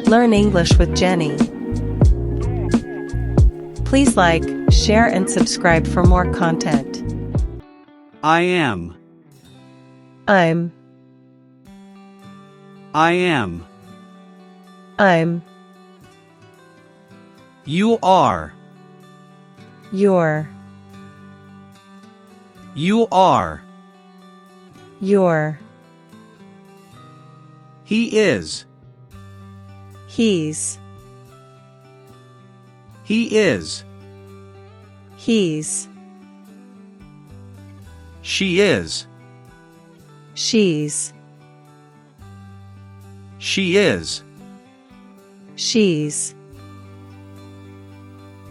Learn English with Jenny. Please like, share and subscribe for more content. I am. I'm. I am. I'm. You are. You're. You are. You're. He is. He's. He is. He's. She is. She's. She is. She's.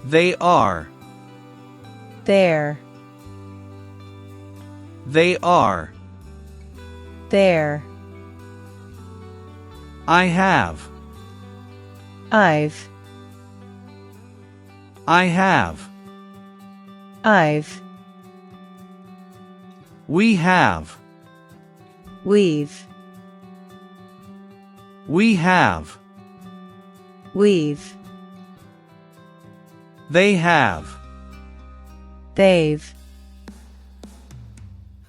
They are. They're. They are. They're. I have. I've. I have. I've. We have. We've. We have. We've. They have. They've.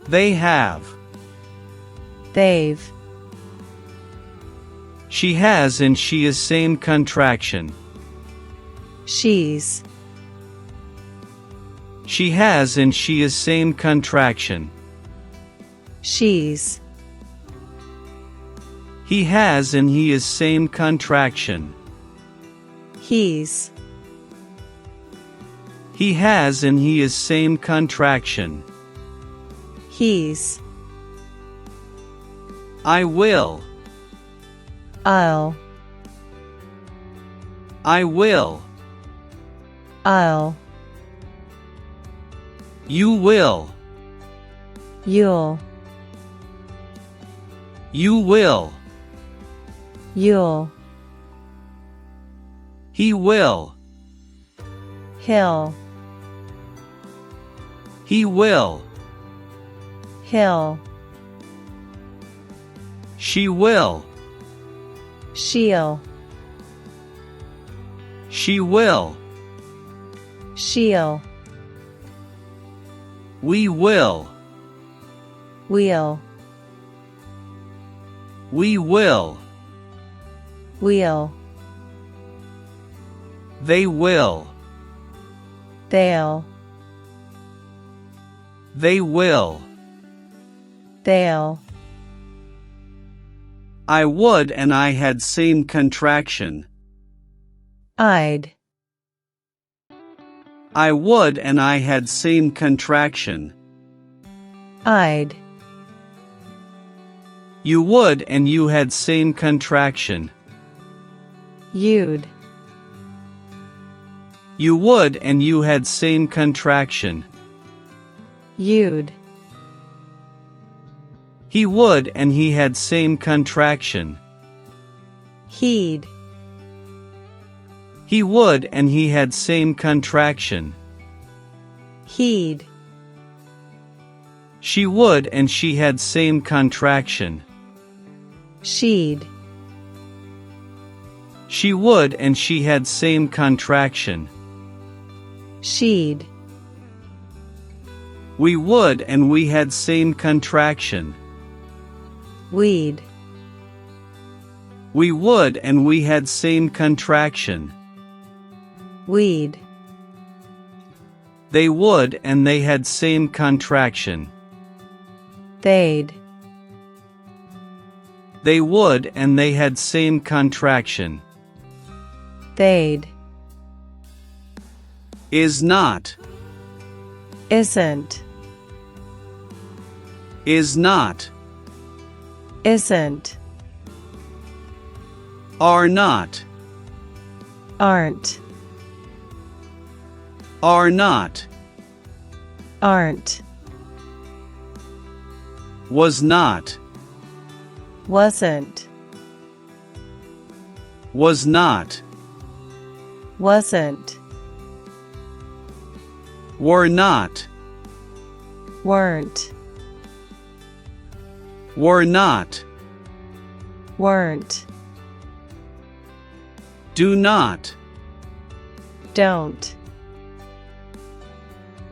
They have. They've. She has and she is same contraction. She's. She has and she is same contraction. She's. He has and he is same contraction. He's. He has and he is same contraction. He's. I will. I'll. I will. I'll. You will. You'll. You will. You'll. He will. He'll. He will. He'll. She will. She'll. She will. She'll. We will. We'll. We will. We'll. They will. They'll. They will. They'll. I would and I had same contraction. I'd. I would and I had same contraction. I'd. You would and you had same contraction. You'd. You would and you had same contraction. You'd. He would and he had same contraction. He'd. He would and he had same contraction. He'd. She would and she had same contraction. She'd. She would and she had same contraction. She'd. We would and we had same contraction. We'd. We would and we had same contraction. We'd. They would and they had same contraction. They'd. They would and they had same contraction. They'd. Is not. Isn't. Is not. Isn't. Are not. Aren't. Are not. Aren't. Was not. Wasn't. Was not. Wasn't. Were not. Weren't. Were not. Weren't. Do not. Don't.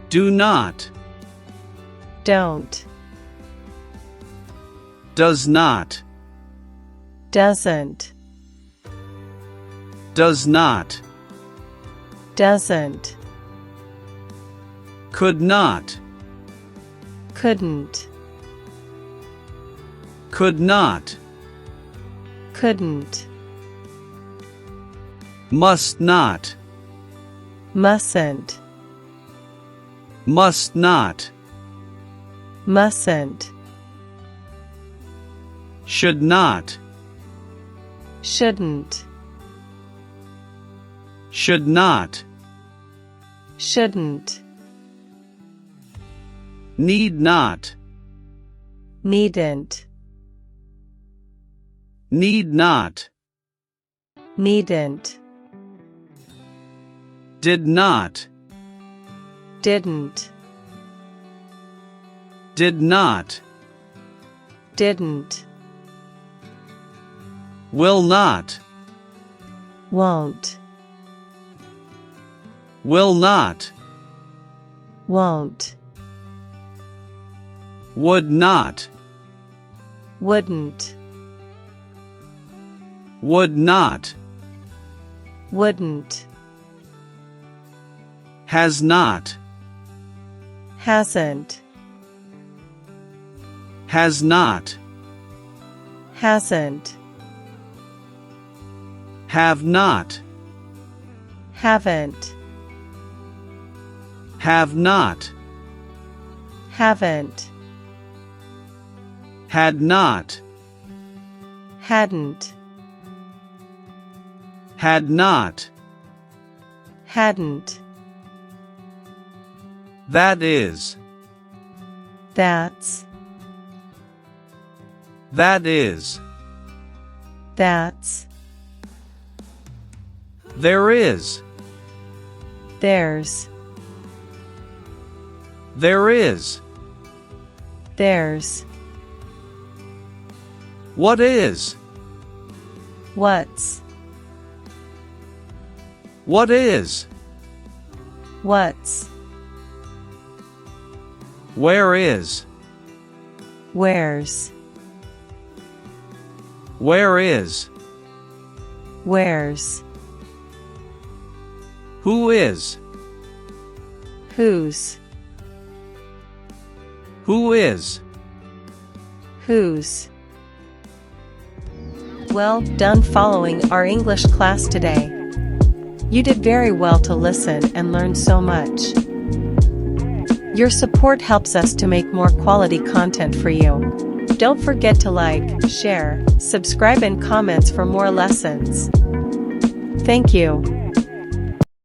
Do not. Don't. Does not. Doesn't. Does not. Doesn't. Could not. Couldn't. Could not. Couldn't. Must not. Mustn't. Must not. Mustn't. Should not. Shouldn't. Should not. Shouldn't. Need not. Needn't. Need not. Needn't. Did not. Didn't. Did not. Didn't. Will not. Won't. Will not. Won't. Would not. Wouldn't. Would not. Wouldn't. Has not. Hasn't. Has not. Hasn't. Have not. Haven't. Have not. Haven't. Had not. Hadn't. Had not. Hadn't. That is. That's. That is. That's. There is. There's. There is. There's. What is? What's. What is? What's. Where is? Where's. Where is? Where's. Who is? Whose. Who is? Whose. Well done following our English class today. You did very well to listen and learn so much. Your support helps us to make more quality content for you. Don't forget to like, share, subscribe and comments for more lessons. Thank you.